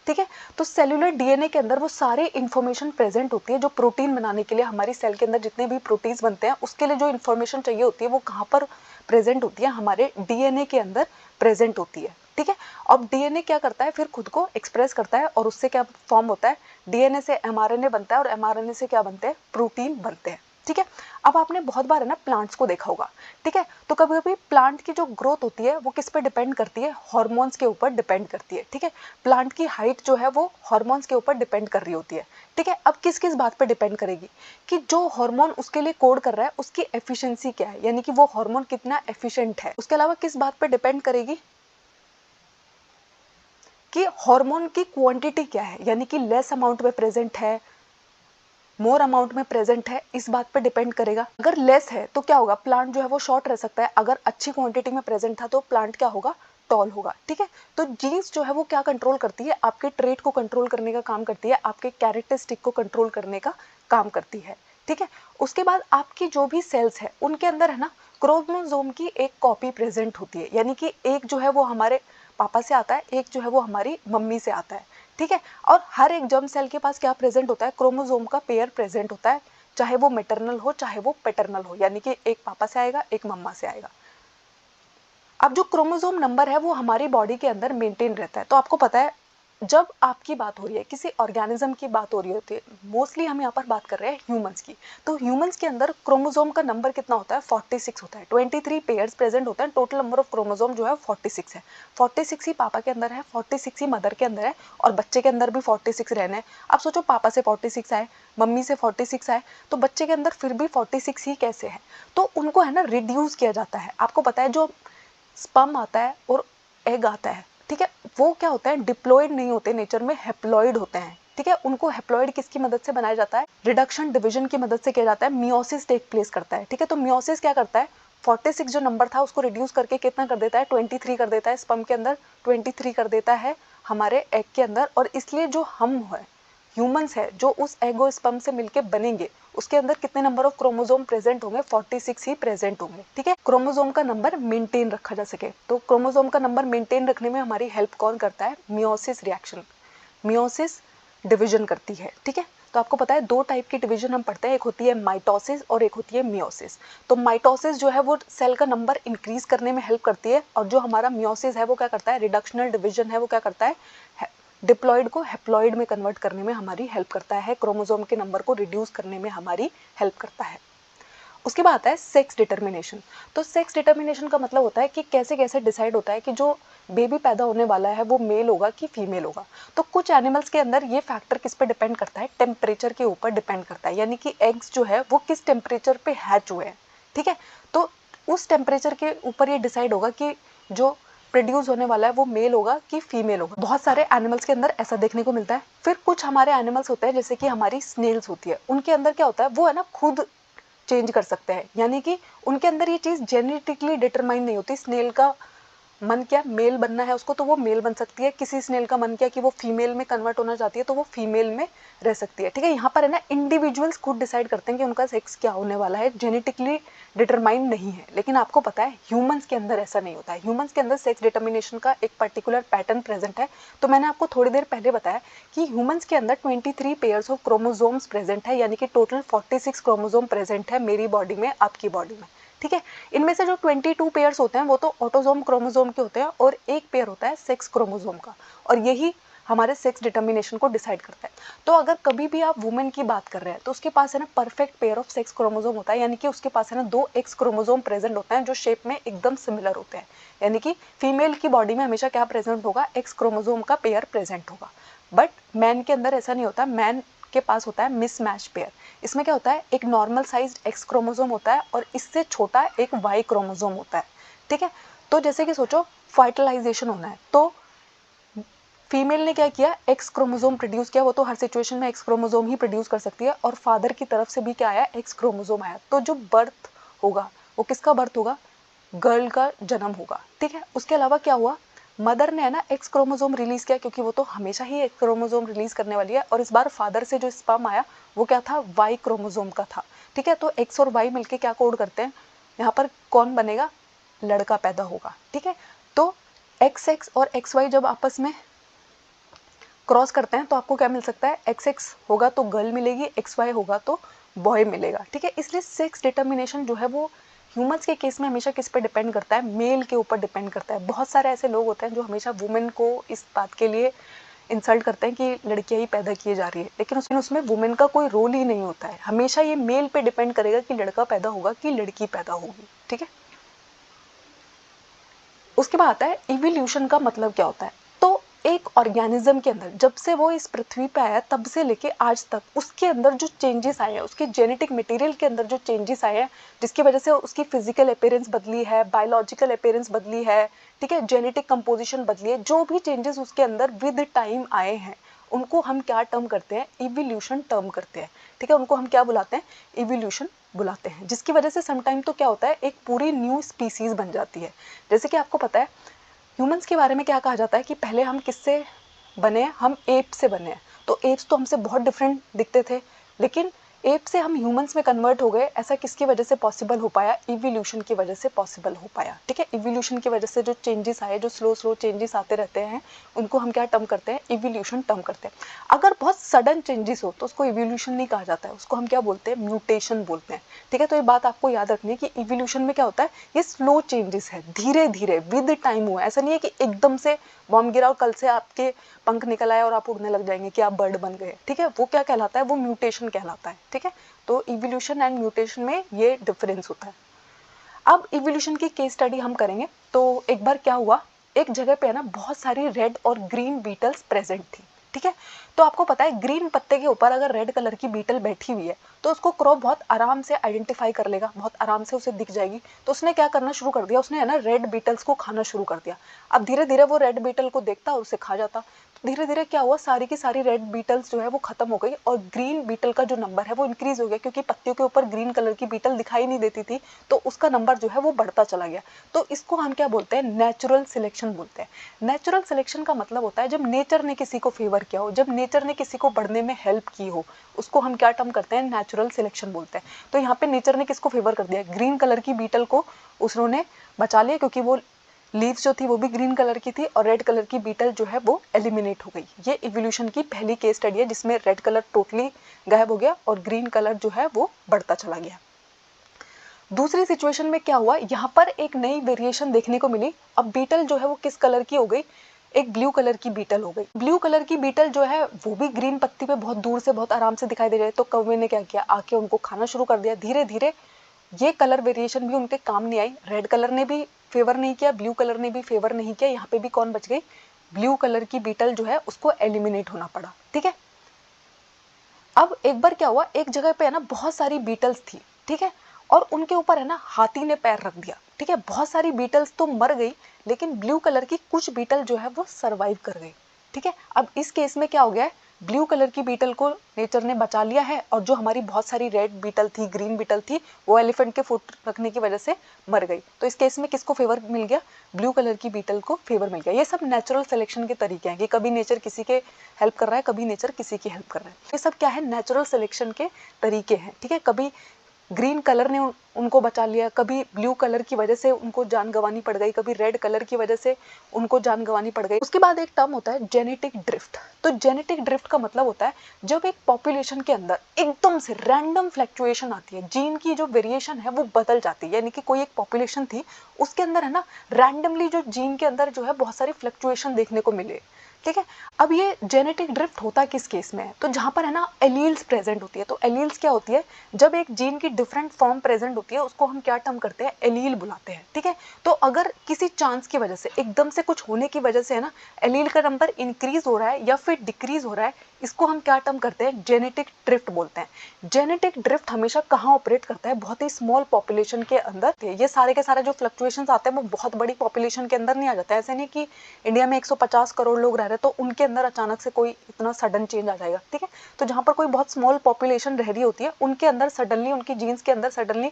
ठीक है। तो सेलुलर डीएनए के अंदर वो सारे इंफॉर्मेशन प्रेजेंट होती है जो प्रोटीन बनाने के लिए, हमारी सेल के अंदर जितने भी प्रोटीन्स बनते हैं उसके लिए जो इन्फॉर्मेशन चाहिए होती है वो कहाँ पर प्रेजेंट होती है, हमारे डीएनए के अंदर प्रेजेंट होती है, ठीक है। अब डीएनए क्या करता है, फिर खुद को एक्सप्रेस करता है और उससे क्या फॉर्म होता है, डीएनए से एमआरएनए बनता है और एमआरएनए से क्या बनते हैं, प्रोटीन बनते हैं, ठीक है। अब आपने बहुत बार है ना प्लांट्स को देखा होगा, ठीक है। तो कभी कभी प्लांट की जो ग्रोथ होती है वो किस पे डिपेंड करती है, हार्मोन्स के ऊपर डिपेंड करती है, ठीक है। प्लांट की हाइट जो है वो हार्मोन्स के ऊपर डिपेंड कर रही होती है, ठीक है। अब किस किस बात पे डिपेंड करेगी कि जो हार्मोन उसके लिए कोड कर रहा है उसकी एफिशिएंसी क्या है, यानी कि वो हार्मोन कितना एफिशिएंट है। उसके अलावा किस बात पे डिपेंड करेगी कि हार्मोन की क्वांटिटी क्या है, यानी कि लेस अमाउंट में प्रेजेंट है, मोर अमाउंट में प्रेजेंट है, इस बात पे डिपेंड करेगा। अगर लेस है तो क्या होगा, प्लांट जो है वो शॉर्ट रह सकता है। अगर अच्छी क्वांटिटी में प्रेजेंट था तो प्लांट क्या होगा, टॉल होगा, ठीक है। तो जीन्स जो है वो क्या कंट्रोल करती है, आपके ट्रेट को कंट्रोल करने का काम करती है, आपके कैरेक्टरिस्टिक को कंट्रोल करने का काम करती है, ठीक है। उसके बाद आपकी जो भी सेल्स है उनके अंदर है ना क्रोमोसोम की एक कॉपी प्रेजेंट होती है, यानी कि एक जो है वो हमारे पापा से आता है, एक जो है वो हमारी मम्मी से आता है, ठीक है। और हर एक जर्म सेल के पास क्या प्रेजेंट होता है, क्रोमोसोम का पेयर प्रेजेंट होता है, चाहे वो मैटरनल हो चाहे वो पैटर्नल हो, यानी कि एक पापा से आएगा एक मम्मा से आएगा। अब जो क्रोमोसोम नंबर है वो हमारी बॉडी के अंदर मेंटेन रहता है। तो आपको पता है जब आपकी बात हो रही है, किसी ऑर्गेनिज्म की बात हो रही होती है, मोस्टली हम यहाँ पर बात कर रहे हैं ह्यूमंस की, तो ह्यूमंस के अंदर क्रोमोसोम का नंबर कितना होता है, 46 होता है। 23 पेयर्स प्रेजेंट होता है, टोटल नंबर ऑफ क्रोमोसोम जो है 46 है। 46 ही पापा के अंदर है, 46 ही मदर के अंदर है, और बच्चे के अंदर भी 46 रहने हैं। अब सोचो पापा से 46 आए, मम्मी से 46 आए, तो बच्चे के अंदर फिर भी 46 ही कैसे है। तो उनको है ना रिड्यूस किया जाता है। आपको पता है जो स्पर्म आता है और एग आता है, ठीक है, वो क्या होता है, डिप्लॉयड नहीं होते नेचर में, हैप्लॉयड होते हैं, ठीक है। उनको हैप्लॉयड किसकी मदद से बनाया जाता है, रिडक्शन डिवीजन की मदद से किया जाता है, मियोसिस टेक प्लेस करता है, ठीक है। तो मियोसिस क्या करता है, 46 जो नंबर था उसको रिड्यूस करके कितना कर देता है, 23 कर देता है स्पर्म के अंदर, 23 कर देता है हमारे एग के अंदर। और इसलिए जो हम है ह्यूमंस है जो उस एग और स्पर्म से मिलके बनेंगे, उसके अंदर कितने नंबर ऑफ क्रोमोसोम प्रेजेंट होंगे, 46 ही प्रेजेंट होंगे, ठीक है। क्रोमोसोम का नंबर मेंटेन रखा जा सके, तो क्रोमोसोम का नंबर मेंटेन रखने में हमारी हेल्प कौन करता है, मियोसिस रिएक्शन, मियोसिस डिवीजन करती है, ठीक है। तो आपको पता है दो टाइप की डिवीजन हम पढ़ते हैं, एक होती है माइटोसिस और एक होती है मियोसिस। तो माइटोसिस जो है वो सेल का नंबर इंक्रीज करने में हेल्प करती है, और जो हमारा मियोसिस है वो क्या करता है, रिडक्शनल डिवीजन है वो क्या करता है, डिप्लॉयड को हैप्लॉयड में कन्वर्ट करने में हमारी हेल्प करता है, क्रोमोसोम के नंबर को रिड्यूस करने में हमारी हेल्प करता है। उसके बाद आता है सेक्स डिटर्मिनेशन। तो सेक्स डिटर्मिनेशन का मतलब होता है कि कैसे कैसे डिसाइड होता है कि जो बेबी पैदा होने वाला है वो मेल होगा कि फीमेल होगा। तो कुछ एनिमल्स के अंदर ये फैक्टर किस पे डिपेंड करता है, टेम्परेचर के ऊपर डिपेंड करता है, यानी कि एग्स जो है वो किस टेम्परेचर पे हैच हुए हैं, ठीक है। तो उस टेम्परेचर के ऊपर ये डिसाइड होगा कि जो प्रोड्यूस होने वाला है वो मेल होगा कि फीमेल होगा। बहुत सारे एनिमल्स के अंदर ऐसा देखने को मिलता है। फिर कुछ हमारे एनिमल्स होते हैं जैसे कि हमारी स्नेल्स होती है, उनके अंदर क्या होता है, वो है ना खुद चेंज कर सकते हैं, यानी कि उनके अंदर ये चीज़ जेनेटिकली डिटरमाइन नहीं होती। स्नेल का मन क्या मेल बनना है उसको तो वो मेल बन सकती है, किसी स्नेल का मन क्या कि वो फीमेल में कन्वर्ट होना चाहती है तो वो फीमेल में रह सकती है, ठीक है। यहाँ पर है ना इंडिविजुअल्स खुद डिसाइड करते हैं कि उनका सेक्स क्या होने वाला है, जेनेटिकली डिटरमाइन नहीं है। लेकिन आपको पता है ह्यूमंस के अंदर ऐसा नहीं होता है, ह्यूमंस के अंदर सेक्स डिटर्मिनेशन का एक पर्टिकुलर पैटर्न प्रेजेंट है। तो मैंने आपको थोड़ी देर पहले बताया कि ह्यूमंस के अंदर 23 पेयर्स ऑफ क्रोमोसोम्स प्रेजेंट है, यानी कि टोटल 46 क्रोमोसोम प्रेजेंट है मेरी बॉडी में, आपकी बॉडी में, ठीक है। इनमें से जो 22 पेयर्स होते हैं वो तो ऑटोसोम क्रोमोसोम के होते हैं, और एक पेयर होता है सेक्स क्रोमोसोम का, और यही हमारे सेक्स डिटर्मिनेशन को डिसाइड करता है। तो अगर कभी भी आप वुमेन की बात कर रहे हैं तो उसके पास है ना perfect pair of sex chromosome होता है, यानी कि उसके पास है ना 2 एक्स क्रोमोसोम प्रेजेंट होते हैं जो शेप में एकदम सिमिलर होते हैं। यानी कि फीमेल की बॉडी में हमेशा क्या प्रेजेंट होगा, एक्स क्रोमोसोम का पेयर प्रेजेंट होगा। बट मैन के अंदर ऐसा नहीं होता, मैन के पास होता है मिसमैच पेयर। इसमें क्या होता है, एक नॉर्मल साइज एक्स क्रोमोसोम होता है और इससे छोटा एक वाई क्रोमोसोम होता है, ठीक है। तो जैसे कि सोचो फर्टिलाइजेशन होना है तो फीमेल ने क्या किया, एक्स क्रोमोसोम प्रोड्यूस किया, वो तो हर सिचुएशन में एक्स क्रोमोसोम ही प्रोड्यूस कर सकती है, और फादर की तरफ से भी क्या आया, एक्स क्रोमोसोम आया। तो जो बर्थ होगा वो किसका बर्थ होगा, गर्ल का जन्म होगा, ठीक है। उसके अलावा क्या हुआ, मदर ने है ना एक्स क्रोमोसोम रिलीज किया, क्योंकि वो तो हमेशा ही एक्स क्रोमोसोम रिलीज करने वाली है, और इस बार फादर से जो स्पर्म आया वो क्या था, वाई क्रोमोसोम का था, ठीक है। तो एक्स और वाई मिलके क्या कोड करते हैं, यहाँ पर कौन बनेगा, लड़का पैदा होगा, ठीक है। तो एक्स एक्स और एक्स वाई जब आपस में क्रॉस करते हैं तो आपको क्या मिल सकता है, एक्स एक्स होगा तो गर्ल मिलेगी, एक्स वाई होगा तो बॉय मिलेगा, ठीक है। इसलिए सेक्स डिटर्मिनेशन जो है वो ह्यूमंस के केस में हमेशा किस पे डिपेंड करता है, मेल के ऊपर डिपेंड करता है। बहुत सारे ऐसे लोग होते हैं जो हमेशा वुमेन को इस बात के लिए इंसल्ट करते हैं कि लड़कियां ही पैदा की जा रही है, लेकिन उसमें वुमेन का कोई रोल ही नहीं होता है। हमेशा ये मेल पे डिपेंड करेगा कि लड़का पैदा होगा कि लड़की पैदा होगी, ठीक है। उसके बाद आता है इवोल्यूशन का मतलब क्या होता है। तो एक ऑर्गेनिज्म के अंदर जब से वो इस पृथ्वी पे आया तब से लेके आज तक उसके अंदर जो चेंजेस आए हैं, उसके जेनेटिक मटेरियल के अंदर जो चेंजेस आए हैं, जिसकी वजह से उसकी फिजिकल अपीयरेंस बदली है, बायोलॉजिकल अपीयरेंस बदली है, ठीक है, जेनेटिक कंपोजिशन बदली है, जो भी चेंजेस उसके अंदर विद टाइम आए हैं उनको हम क्या टर्म करते हैं, इवोल्यूशन टर्म करते हैं, ठीक है। उनको हम क्या बुलाते हैं, इवोल्यूशन बुलाते हैं। जिसकी वजह से समटाइम तो क्या होता है, एक पूरी न्यू स्पीसीज बन जाती है। जैसे कि आपको पता है ह्यूमंस के बारे में क्या कहा जाता है कि पहले हम किससे बने हैं, हम एप से बने हैं। तो एप्स तो हमसे बहुत डिफरेंट दिखते थे, लेकिन एप से हम ह्यूमंस में कन्वर्ट हो गए। ऐसा किसकी वजह से पॉसिबल हो पाया, इवोल्यूशन की वजह से पॉसिबल हो पाया, ठीक है। इवोल्यूशन की वजह से जो चेंजेस आए, जो स्लो स्लो चेंजेस आते रहते हैं, उनको हम क्या टर्म करते हैं, इवोल्यूशन टर्म करते हैं। अगर बहुत सडन चेंजेस हो तो उसको इवोल्यूशन नहीं कहा जाता है, उसको हम क्या बोलते हैं, म्यूटेशन बोलते हैं, ठीक है। तो ये बात आपको याद रखनी है कि इवोल्यूशन में क्या होता है, ये स्लो चेंजेस है, धीरे धीरे विद टाइम हुआ है। ऐसा नहीं है कि एकदम से बॉम्ब गिरा और कल से आपके पंख निकल आए और आप उड़ने लग जाएंगे कि आप बर्ड बन गए, ठीक है। वो क्या कहलाता है, वो म्यूटेशन कहलाता है, ठीक है। तो इवोल्यूशन एंड म्यूटेशन में ये डिफरेंस होता है। अब इवोल्यूशन की केस स्टडी हम करेंगे। तो एक बार क्या हुआ, एक जगह पे है ना बहुत सारी रेड और ग्रीन बीटल्स प्रेजेंट थी, ठीक है। तो आपको पता है ग्रीन पत्ते के ऊपर अगर रेड कलर की बीटल बैठी हुई है तो उसको क्रॉ बहुत आराम से आइडेंटिफाई कर लेगा, बहुत आराम से उसे दिख जाएगी। तो उसने क्या करना शुरू कर दिया, उसने है ना रेड बीटल्स को खाना शुरू कर दिया। अब धीरे धीरे वो रेड बीटल को देखता और उसे खा जाता। तो धीरे धीरे क्या हुआ, सारी की सारी रेड बीटल्स जो है वो खत्म हो गई और ग्रीन बीटल का जो नंबर है वो इंक्रीज हो गया, क्योंकि पत्तियों के ऊपर ग्रीन कलर की बीटल दिखाई नहीं देती थी, तो उसका नंबर जो है वो बढ़ता चला गया। तो इसको हम क्या बोलते हैं, नेचुरल सिलेक्शन बोलते हैं। नेचुरल सिलेक्शन का मतलब होता है जब नेचर ने किसी को फेवर किया हो, जब नेचर ने किसी को बढ़ने में हेल्प की हो, उसको हम क्या टर्म करते हैं, नेचुरल सिलेक्शन बोलते हैं। तो यहाँ पे नेचर ने किसको फेवर कर दिया, ग्रीन कलर की बीटल को उसने बचा लिया, क्योंकि वो लीव्स जो थी वो भी ग्रीन कलर की थी और रेड कलर की बीटल जो है वो एलिमिनेट हो गई। ये इवोल्यूशन की पहली केस स्टडी है जिसमें रेड कलर टोटली गायब हो गया और ग्रीन कलर जो है वो बढ़ता चला गया। दूसरी सिचुएशन में क्या हुआ, यहाँ पर एक नई वेरिएशन देखने को मिली। अब बीटल जो है वो किस कलर की हो गई, एक ब्लू कलर की बीटल हो गई। ब्लू कलर की बीटल जो है वो भी ग्रीन पत्ती पे बहुत दूर से बहुत आराम से दिखाई दे रहे। तो कौवे ने क्या किया, आके उनको खाना शुरू कर दिया। धीरे धीरे ये कलर वेरिएशन भी उनके काम नहीं आई, रेड कलर ने भी फेवर नहीं किया, ब्लू कलर ने भी फेवर नहीं किया। यहाँ पे भी कौन बच गई, ब्लू कलर की बीटल जो है उसको एलिमिनेट होना पड़ा, ठीक है। अब एक बार क्या हुआ, एक जगह पे है ना बहुत सारी बीटल्स थी, ठीक है, और उनके ऊपर है ना हाथी ने पैर रख दिया, ठीक है। बहुत सारी बीटल्स तो मर गई, लेकिन ब्लू कलर की कुछ बीटल जो है वो सरवाइव कर गई, ठीक है। अब इस केस में क्या हो गया है, ब्लू कलर की बीटल को नेचर ने बचा लिया है और जो हमारी बहुत सारी रेड बीटल थी, ग्रीन बीटल थी, वो एलिफेंट के फुट रखने की वजह से मर गई। तो इस केस में किसको फेवर मिल गया, ब्लू कलर की बीटल को फेवर मिल गया। ये सब नेचुरल सिलेक्शन के तरीके हैं कि कभी नेचर किसी के हेल्प कर रहा है, कभी नेचर किसी की हेल्प कर रहा है। ये सब क्या है, नेचुरल सिलेक्शन के तरीके हैं, ठीक है। कभी ग्रीन कलर ने उनको बचा लिया, कभी ब्लू कलर की वजह से उनको जान गंवानी पड़ गई, कभी रेड कलर की वजह से उनको जान गंवानी पड़ गई। उसके बाद एक टर्म होता है जेनेटिक ड्रिफ्ट। तो जेनेटिक ड्रिफ्ट का मतलब होता है जब एक पॉपुलेशन के अंदर एकदम से रैंडम फ्लक्चुएशन आती है, जीन की जो वेरिएशन है वो बदल जाती है। यानी कि कोई एक पॉपुलेशन थी, उसके अंदर है ना रैंडमली जो जीन के अंदर जो है बहुत सारी फ्लक्चुएशन देखने को मिले, ठीक है। अब ये जेनेटिक ड्रिफ्ट होता किस केस में है, तो जहां पर है ना एलील्स प्रेजेंट होती है। तो एलील्स क्या होती है, जब एक जीन की डिफरेंट फॉर्म प्रेजेंट होती है उसको हम क्या टर्म करते हैं, एलील बुलाते हैं, ठीक है। तो अगर किसी चांस की वजह से, एकदम से कुछ होने की वजह से है ना एलील का नंबर इंक्रीज हो रहा है या फिर डिक्रीज हो रहा है, इसको हम क्या टर्म करते हैं, जेनेटिक ड्रिफ्ट बोलते हैं। जेनेटिक ड्रिफ्ट हमेशा कहाँ ऑपरेट करता है, बहुत ही स्मॉल पॉपुलेशन के अंदर। ये सारे के सारे जो फ्लक्चुएशंस आते हैं वो बहुत बड़ी पॉपुलेशन के अंदर नहीं आ जाता है। ऐसे नहीं कि इंडिया में 150 करोड़ लोग रह रहे हैं तो उनके अंदर अचानक से कोई इतना सडन चेंज आ जाएगा, ठीक है। तो जहाँ पर कोई बहुत स्मॉल पॉपुलेशन रह रही होती है उनके अंदर सडनली, उनकी जीन्स के अंदर सडनली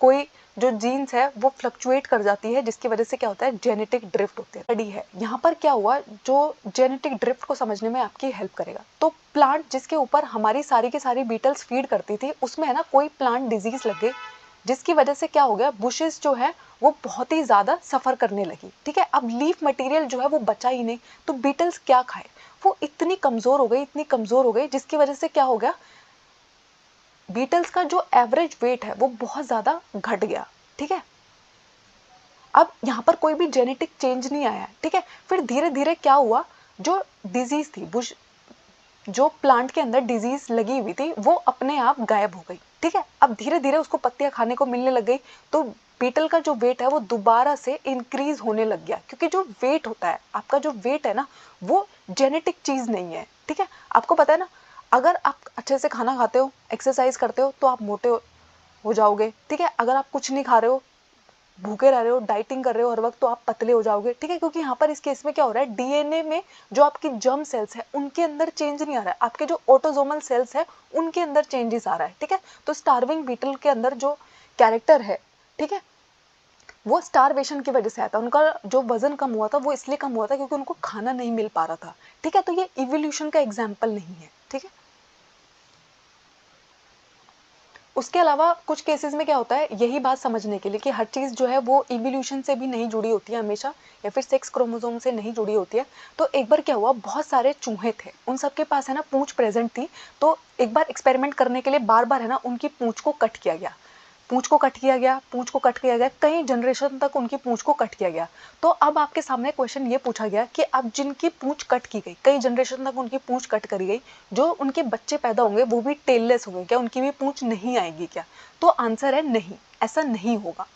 कोई जो जीन्स है वो फ्लक्चुएट कर जाती है, जिसकी वजह से क्या होता है, जेनेटिक ड्रिफ्ट होते हैं। स्टडी है यहाँ पर क्या हुआ जो जेनेटिक ड्रिफ्ट को समझने में आपकी हेल्प करेगा। तो प्लांट जिसके ऊपर हमारी सारी की सारी बीटल्स फीड करती थी, उसमें है ना कोई प्लांट डिजीज लग गई, जिसकी वजह से क्या हो गया, बुशेस जो है वो बहुत ही ज्यादा सफर करने लगी, ठीक है। अब लीफ मटेरियल जो है वो बचा ही नहीं, तो बीटल्स क्या खाए, वो इतनी कमजोर हो गई, इतनी कमजोर हो गई, जिसकी वजह से क्या हो गया, बीटल्स का जो एवरेज वेट है वो बहुत ज्यादा घट गया, ठीक है। अब यहाँ पर कोई भी जेनेटिक चेंज नहीं आया है, ठीक है। फिर धीरे धीरे क्या हुआ, जो डिजीज थी, जो प्लांट के अंदर डिजीज लगी हुई थी वो अपने आप गायब हो गई। ठीक है, अब धीरे धीरे उसको पत्तियां खाने को मिलने लग गई, तो बीटल का जो वेट है वो दोबारा से इंक्रीज होने लग गया, क्योंकि जो वेट होता है, आपका जो वेट है ना, वो जेनेटिक चीज नहीं है। ठीक है, आपको पता है ना, अगर आप अच्छे से खाना खाते हो, एक्सरसाइज करते हो, तो आप मोटे हो जाओगे। ठीक है, अगर आप कुछ नहीं खा रहे हो, भूखे रह रहे हो, डाइटिंग कर रहे हो हर वक्त, तो आप पतले हो जाओगे। ठीक है, क्योंकि यहाँ पर इस केस में क्या हो रहा है, डीएनए में जो आपकी जर्म सेल्स है उनके अंदर चेंज नहीं आ रहा है, आपके जो ऑटोसोमल सेल्स है उनके अंदर चेंजेस आ रहा है। ठीक है, तो स्टार्विंग बीटल के अंदर जो कैरेक्टर है, ठीक है, वो स्टारवेशन की वजह से आया था। उनका जो वजन कम हुआ था वो इसलिए कम हुआ था क्योंकि उनको खाना नहीं मिल पा रहा था। ठीक है, तो ये इवोल्यूशन का एग्जाम्पल नहीं है। ठीक है, उसके अलावा कुछ केसेस में क्या होता है, यही बात समझने के लिए कि हर चीज़ जो है वो इवोल्यूशन से भी नहीं जुड़ी होती है हमेशा, या फिर सेक्स क्रोमोसोम से नहीं जुड़ी होती है। तो एक बार क्या हुआ, बहुत सारे चूहे थे, उन सबके पास है ना पूंछ प्रेजेंट थी। तो एक बार एक्सपेरिमेंट करने के लिए बार बार है ना उनकी पूंछ को कट किया गया, पूंछ को कट किया गया, पूंछ को कट किया गया, कई जनरेशन तक उनकी पूंछ को कट किया गया। तो अब आपके सामने क्वेश्चन ये पूछा गया कि अब जिनकी पूंछ कट की गई, कई जनरेशन तक उनकी पूंछ कट करी गई, जो उनके बच्चे पैदा होंगे वो भी टेललेस होंगे क्या, उनकी भी पूंछ नहीं आएगी क्या? तो आंसर है नहीं, ऐसा नहीं होगा।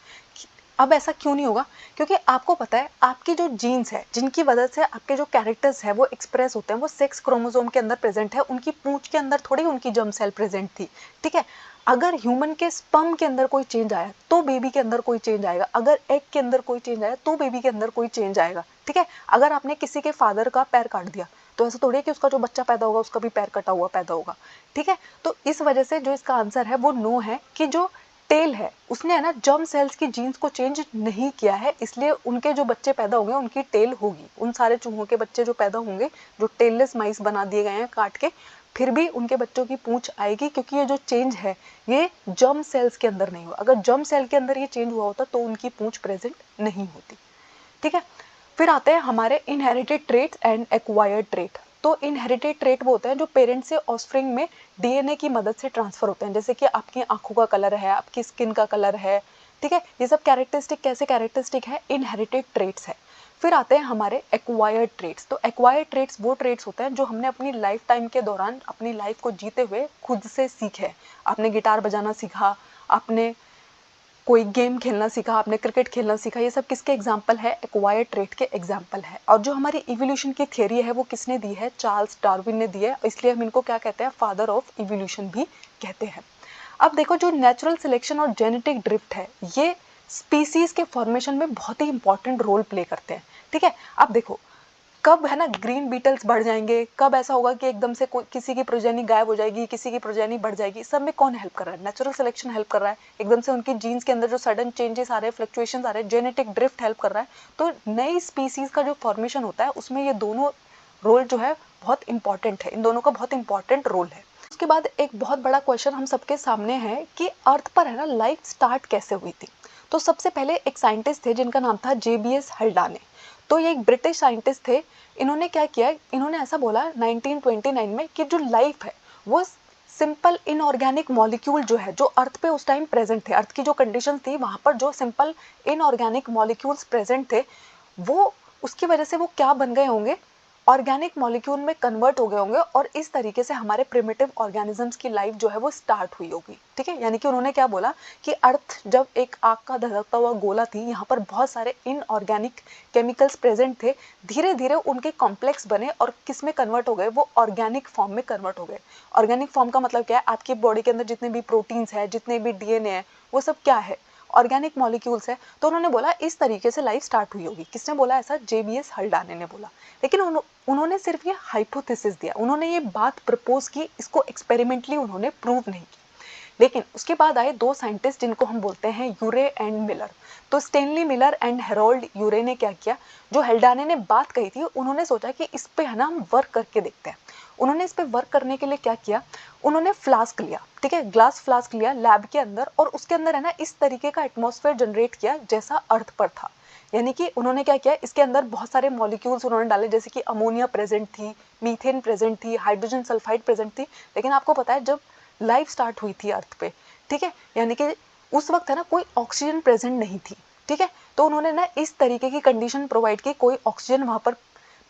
अब ऐसा क्यों नहीं होगा? क्योंकि आपको पता है आपकी जो जीन्स है, जिनकी वजह से आपके जो कैरेक्टर्स है वो एक्सप्रेस होते हैं, वो सेक्स क्रोमोसोम के अंदर प्रेजेंट है, उनकी पूंछ के अंदर थोड़ी उनकी जर्म सेल प्रेजेंट थी। ठीक है, अगर ह्यूमन के स्पर्म के अंदर कोई चेंज आया तो बेबी के अंदर कोई चेंज आएगा, अगर एग के अंदर कोई चेंज आया तो बेबी के अंदर कोई चेंज आएगा। ठीक है, अगर आपने किसी के फादर का पैर काट दिया तो ऐसा थोड़ी है कि उसका जो बच्चा पैदा होगा उसका भी पैर कटा हुआ पैदा होगा। ठीक है, तो इस वजह से जो इसका आंसर है वो नो है, कि जो टेल है उसने है ना जर्म सेल्स की जीन्स को चेंज नहीं किया है, इसलिए उनके जो बच्चे पैदा होंगे उनकी टेल होगी। उन सारे चूहों के बच्चे जो पैदा होंगे, जो टेललेस माइस बना दिए गए हैं काट के, फिर भी उनके बच्चों की पूंछ आएगी, क्योंकि ये जो चेंज है ये जर्म सेल्स के अंदर नहीं हुआ। अगर जर्म सेल के अंदर ये चेंज हुआ होता तो उनकी पूंछ प्रेजेंट नहीं होती। ठीक है, फिर आते हैं हमारे inherited traits and acquired trait. तो इनहेरिटेड ट्रेट वो होते हैं जो पेरेंट्स से ऑफस्प्रिंग में डीएनए की मदद से ट्रांसफर होते हैं, जैसे कि आपकी आंखों का कलर है, आपकी स्किन का कलर है। ठीक है, ये सब कैरेक्टरिस्टिक कैसे कैरेक्टरिस्टिक है, इनहेरिटेड ट्रेट्स है। फिर आते हैं हमारे एक्वायर्ड ट्रेट्स। तो एक्वायर्ड ट्रेट्स वो ट्रेट्स होते हैं जो हमने अपनी लाइफ टाइम के दौरान अपनी लाइफ को जीते हुए खुद से सीखे। आपने गिटार बजाना सीखा, आपने कोई गेम खेलना सीखा, आपने क्रिकेट खेलना सीखा, ये सब किसके एग्जाम्पल है, एक्वायर्ड ट्रेट के एग्जाम्पल है। और जो हमारी इवोल्यूशन की थियरी है वो किसने दी है, चार्ल्स डार्विन ने दी है, इसलिए हम इनको क्या कहते हैं, फादर ऑफ इवोल्यूशन भी कहते हैं। अब देखो, जो नेचुरल सिलेक्शन और जेनेटिक ड्रिफ्ट है ये स्पीसीज के फॉर्मेशन में बहुत ही इंपॉर्टेंट रोल प्ले करते हैं। ठीक है, अब देखो कब है ना ग्रीन बीटल्स बढ़ जाएंगे, कब ऐसा होगा कि एकदम से किसी की प्रोजेनी गायब हो जाएगी, किसी की प्रोजेनी बढ़ जाएगी, सब में कौन हेल्प कर रहा है, नेचुरल सिलेक्शन हेल्प कर रहा है। एकदम से उनकी जीन्स के अंदर जो सडन चेंजेस आ रहे हैं, फ्लक्चुएशंस आ रहे हैं, जेनेटिक ड्रिफ्ट हेल्प कर रहा है। तो नई स्पीसीज का जो फॉर्मेशन होता है उसमें ये दोनों रोल जो है बहुत इंपॉर्टेंट है, इन दोनों का बहुत इंपॉर्टेंट रोल है। उसके बाद एक बहुत बड़ा क्वेश्चन हम सबके सामने है कि अर्थ पर है ना लाइफ स्टार्ट कैसे हुई थी। तो सबसे पहले एक साइंटिस्ट थे जिनका नाम था जेबीएस हल्डाने। तो ये एक ब्रिटिश साइंटिस्ट थे। इन्होंने क्या किया, इन्होंने ऐसा बोला 1929 में कि जो लाइफ है वो सिंपल इनऑर्गेनिक मॉलिक्यूल जो है, जो अर्थ पे उस टाइम प्रेजेंट थे, अर्थ की जो कंडीशन थी वहाँ पर जो सिंपल इनऑर्गेनिक मॉलिक्यूल्स प्रेजेंट थे, वो उसकी वजह से वो क्या बन गए होंगे, ऑर्गेनिक मॉलिक्यूल में कन्वर्ट हो गए होंगे, और इस तरीके से हमारे प्रिमिटिव ऑर्गेनिजम्स की लाइफ जो है वो स्टार्ट हुई होगी। ठीक है, यानी कि उन्होंने क्या बोला कि अर्थ जब एक आग का धधकता हुआ गोला थी, यहाँ पर बहुत सारे इनऑर्गेनिक केमिकल्स प्रेजेंट थे, धीरे धीरे उनके कॉम्प्लेक्स बने और किस में कन्वर्ट हो गए, वो ऑर्गेनिक फॉर्म में कन्वर्ट हो गए। ऑर्गेनिक फॉर्म का मतलब क्या है, आपकी बॉडी के अंदर जितने भी प्रोटीन्स है, जितने भी डीएनए है, वो सब क्या है, ऑर्गेनिक मॉलिक्यूल्स है। तो उन्होंने बोला इस तरीके से लाइफ स्टार्ट हुई होगी। किसने बोला ऐसा, जेबीएस हल्डाने ने बोला। लेकिन उन्होंने सिर्फ ये हाइपोथेसिस दिया, उन्होंने ये बात प्रपोज की, इसको एक्सपेरिमेंटली उन्होंने प्रूव नहीं की। लेकिन उसके बाद आए दो साइंटिस्ट जिनको हम बोलते हैं यूरे एंड मिलर। तो स्टेनली मिलर एंड हेरोल्ड यूरे ने क्या किया, जो हल्डाने ने बात कही थी उन्होंने सोचा कि इस पे है ना हम वर्क करके देखते हैं। उन्होंने इस पे वर्क करने के लिए क्या किया, उन्होंने फ्लास्क लिया, ठीक है, ग्लास फ्लास्क लिया लैब के अंदर, और उसके अंदर है ना इस तरीके का एटमॉस्फेयर जनरेट किया जैसा अर्थ पर था। यानी कि उन्होंने क्या किया, इसके अंदर बहुत सारे मॉलिक्यूल्स उन्होंने डाले, जैसे कि अमोनिया प्रेजेंट थी, मीथेन प्रेजेंट थी, हाइड्रोजन सल्फाइड प्रेजेंट थी। लेकिन आपको पता है जब लाइफ स्टार्ट हुई थी अर्थ पे, ठीक है, यानी कि उस वक्त है ना कोई ऑक्सीजन प्रेजेंट नहीं थी। ठीक है, तो उन्होंने ना इस तरीके की कंडीशन प्रोवाइड की, कोई ऑक्सीजन वहाँ पर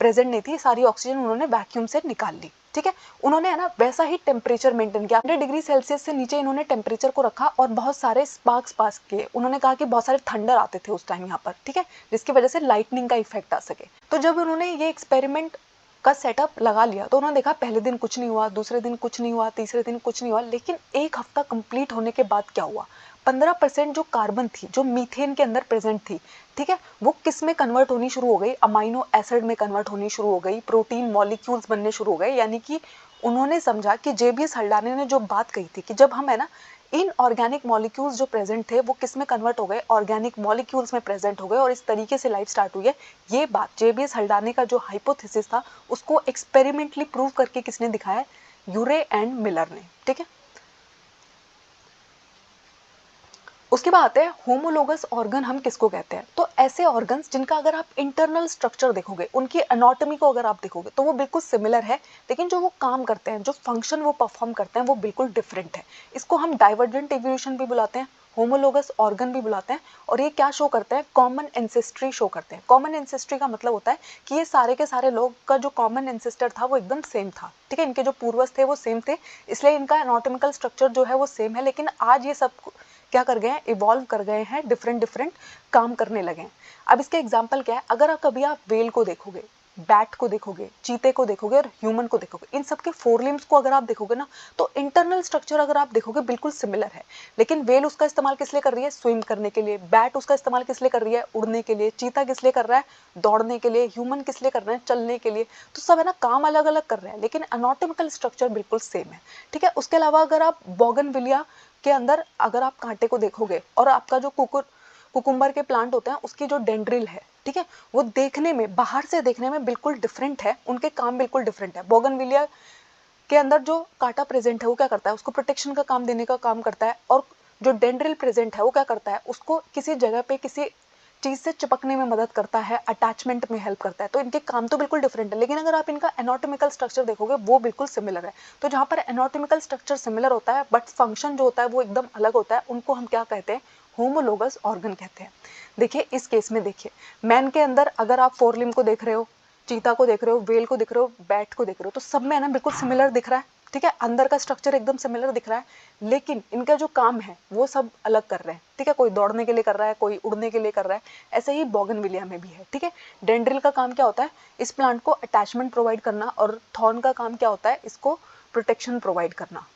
प्रेजेंट नहीं थी, सारी ऑक्सीजन उन्होंने वैक्यूम से निकाल ली, ठीक है। उन्होंने है ना वैसा ही टेम्परेचर मेंटेन किया, 100 डिग्री सेल्सियस से नीचे इन्होंने टेम्परेचर को रखा और बहुत सारे स्पार्क्स पास किए। उन्होंने कहा कि बहुत सारे थंडर आते थे उस टाइम यहाँ पर, ठीक है, जिसकी वजह से लाइटनिंग का इफेक्ट आ सके। तो जब उन्होंने ये एक्सपेरिमेंट का सेटअप लगा लिया तो उन्होंने देखा पहले दिन कुछ नहीं हुआ, दूसरे दिन कुछ नहीं हुआ, तीसरे दिन कुछ नहीं हुआ, लेकिन एक हफ्ता कंप्लीट होने के बाद क्या हुआ, 15% जो कार्बन थी, जो मीथेन के अंदर प्रेजेंट थी, ठीक है, वो किस में कन्वर्ट होनी शुरू हो गई, अमाइनो एसिड में कन्वर्ट होनी शुरू हो गई, प्रोटीन मॉलिक्यूल्स बनने शुरू हो गए। यानी कि उन्होंने समझा कि जेबीएस हल्डाने ने जो बात कही थी कि जब हम है ना इन ऑर्गेनिक मॉलिक्यूल्स जो प्रेजेंट थे वो किस में कन्वर्ट हो गए, ऑर्गेनिक मॉलिक्यूल्स में प्रेजेंट हो गए और इस तरीके से लाइफ स्टार्ट हुई है। ये बात जेबीएस हल्डाने का जो हाइपोथेसिस था उसको एक्सपेरिमेंटली प्रूव करके किसने दिखाया, यूरे एंड मिलर ने, ठीक है। उसके बाद आते हैं होमोलोगस ऑर्गन हम किसको कहते हैं। तो ऐसे ऑर्गन्स जिनका अगर आप इंटरनल स्ट्रक्चर देखोगे, उनकी एनाटॉमी को अगर आप देखोगे तो वो बिल्कुल सिमिलर है, लेकिन जो वो काम करते हैं, जो फंक्शन वो परफॉर्म करते हैं वो बिल्कुल डिफरेंट है। इसको हम डाइवर्जेंट इवोल्यूशन भी बुलाते हैं, होमोलोगस ऑर्गन भी बुलाते हैं। और ये क्या शो करते हैं, कॉमन एंसेस्ट्री शो करते हैं। कॉमन एंसेस्ट्री का मतलब होता है कि ये सारे के सारे लोग का जो कॉमन एंसेस्टर था वो एकदम सेम था, ठीक है, इनके जो पूर्वज थे वो सेम थे, इसलिए इनका एनाटॉमिकल स्ट्रक्चर जो है वो सेम है। लेकिन आज ये सब क्या कर गए हैं, इवॉल्व कर गए हैं, डिफरेंट डिफरेंट काम करने लगे हैं। अब इसके एग्जाम्पल क्या है, अगर कभी आप वेल को देखोगे, बैट को देखोगे, चीते को देखोगे और ह्यूमन को देखोगे, इन सबके फोर लिम्स को अगर आप देखोगे ना तो इंटरनल स्ट्रक्चर अगर आप देखोगे बिल्कुल सिमिलर है। लेकिन वेल उसका इस्तेमाल किस लिए कर रही है, स्विम करने के लिए, बैट उसका इस्तेमाल किस लिए कर रही है, उड़ने के लिए, चीता किस लिए कर रहा है, दौड़ने के लिए, ह्यूमन किस लिए कर रहे हैं, चलने के लिए। तो सब है ना काम अलग अलग कर रहे हैं, लेकिन एनाटॉमिकल स्ट्रक्चर बिल्कुल सेम है, ठीक है। उसके अलावा अगर आप बोगनविलिया के अंदर अगर आप कांटे को देखोगे और आपका जो कुकुम्बर के प्लांट होते हैं उसकी जो डेंड्रिल है, ठीक है, वो देखने में, बाहर से देखने में बिल्कुल डिफरेंट है, उनके काम बिल्कुल डिफरेंट है। बोगनविलिया के अंदर जो कांटा प्रेजेंट है वो क्या करता है, उसको प्रोटेक्शन का काम देने का काम करता है, और जो डेंड्रिल प्रेजेंट है वो क्या करता है, उसको किसी जगह पे किसी चीज से चिपकने में मदद करता है, अटैचमेंट में हेल्प करता है। तो इनके काम तो बिल्कुल डिफरेंट है, लेकिन अगर आप इनका एनाटॉमिकल स्ट्रक्चर देखोगे वो बिल्कुल सिमिलर है। तो जहाँ पर एनाटॉमिकल स्ट्रक्चर सिमिलर होता है बट फंक्शन जो होता है वो एकदम अलग होता है, उनको हम क्या कहते हैं, होमोलोगस ऑर्गन कहते हैं। देखिए इस केस में, देखिए मैन के अंदर अगर आप फोर लिम्ब को देख रहे हो, चीता को देख रहे हो, वेल को देख रहे हो, बैट को देख रहे हो, तो सब में ना बिल्कुल सिमिलर दिख रहा है, ठीक है, अंदर का स्ट्रक्चर एकदम सिमिलर दिख रहा है। लेकिन इनका जो काम है वो सब अलग कर रहे हैं, ठीक है, कोई दौड़ने के लिए कर रहा है, कोई उड़ने के लिए कर रहा है। ऐसे ही बोगनविलिया में भी है, ठीक है। डेंड्रिल का काम क्या होता है, इस प्लांट को अटैचमेंट प्रोवाइड करना, और थॉर्न का काम क्या होता है, इसको प्रोटेक्शन प्रोवाइड करना।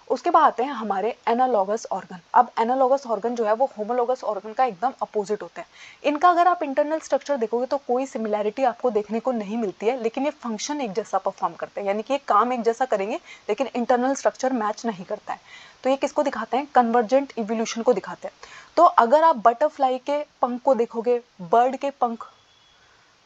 उसके बाद आते हैं हमारे एनालॉगस ऑर्गन। अब एनालॉगस ऑर्गन जो है वो होमोलॉगस ऑर्गन का एकदम अपोजिट होता है। इनका अगर आप इंटरनल स्ट्रक्चर देखोगे तो कोई सिमिलैरिटी आपको देखने को नहीं मिलती है, लेकिन ये फंक्शन एक जैसा परफॉर्म करते हैं, यानी कि ये काम एक जैसा करेंगे लेकिन इंटरनल स्ट्रक्चर मैच नहीं करता है। तो ये किसको दिखाते हैं, कन्वर्जेंट इवोल्यूशन को दिखाते हैं। तो अगर आप बटरफ्लाई के पंख को देखोगे, बर्ड के पंख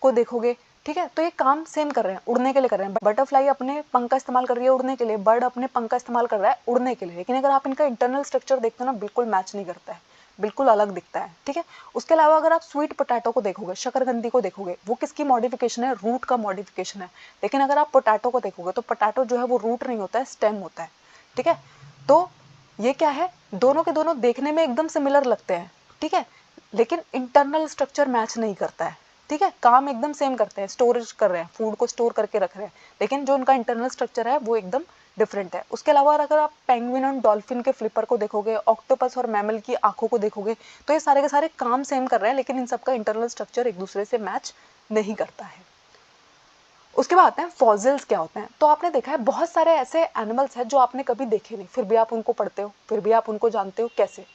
को देखोगे, ठीक है, तो ये काम सेम कर रहे हैं, उड़ने के लिए कर रहे हैं। बटरफ्लाई अपने पंख का इस्तेमाल कर रही है उड़ने के लिए, बर्ड अपने पंख का इस्तेमाल कर रहा है उड़ने के लिए, लेकिन अगर आप इनका इंटरनल स्ट्रक्चर देखते हो ना बिल्कुल मैच नहीं करता है, बिल्कुल अलग दिखता है, ठीक है। उसके अलावा अगर आप स्वीट पोटैटो को देखोगे, शकरकंदी को देखोगे, वो किसकी मॉडिफिकेशन है, रूट का मॉडिफिकेशन है। लेकिन अगर आप पोटैटो को देखोगे तो पोटैटो जो है वो रूट नहीं होता है, स्टेम होता है, ठीक है। तो ये क्या है, दोनों के दोनों देखने में एकदम सिमिलर लगते हैं, ठीक है, लेकिन इंटरनल स्ट्रक्चर मैच नहीं करता है, ठीक है। काम एकदम सेम करते हैं, स्टोरेज कर रहे हैं, फूड को स्टोर करके रख रहे हैं, लेकिन जो उनका इंटरनल स्ट्रक्चर है वो एकदम डिफरेंट है। उसके अलावा अगर आप पेंगुइन और डॉल्फिन के फ्लिपर को देखोगे, ऑक्टोपस और मैमल की आंखों को देखोगे, तो ये सारे के सारे काम सेम कर रहे हैं, लेकिन इन सबका इंटरनल स्ट्रक्चर एक दूसरे से मैच नहीं करता है। उसके बाद आते हैं फॉसिल्स क्या होते हैं। तो आपने देखा है बहुत सारे ऐसे एनिमल्स हैं जो आपने कभी देखे नहीं, फिर भी आप उनको पढ़ते हो, फिर भी आप उनको जानते हो। कैसे,